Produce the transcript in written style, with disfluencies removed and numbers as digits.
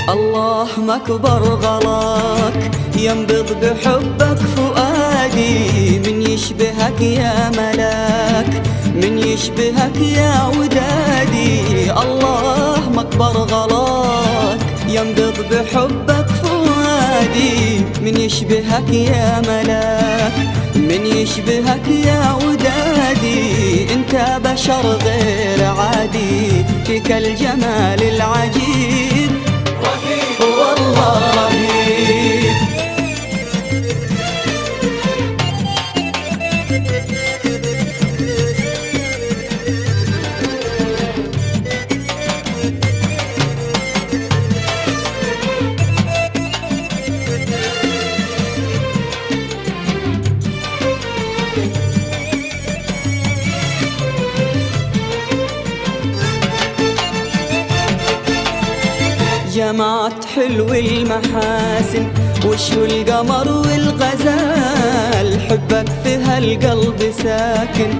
الله ما كبر غلاك، ينبض بحبك فؤادي. من يشبهك يا ملاك، من يشبهك يا ودادي. الله ما كبر غلاك، ينبض بحبك فؤادي. من يشبهك يا ملاك، من يشبهك يا ودادي. انت بشر غير عادي، فيك الجمال العجيب والله رهيب. جمعت حلو المحاسن، وشو القمر والغزال. حبك في هالقلب ساكن،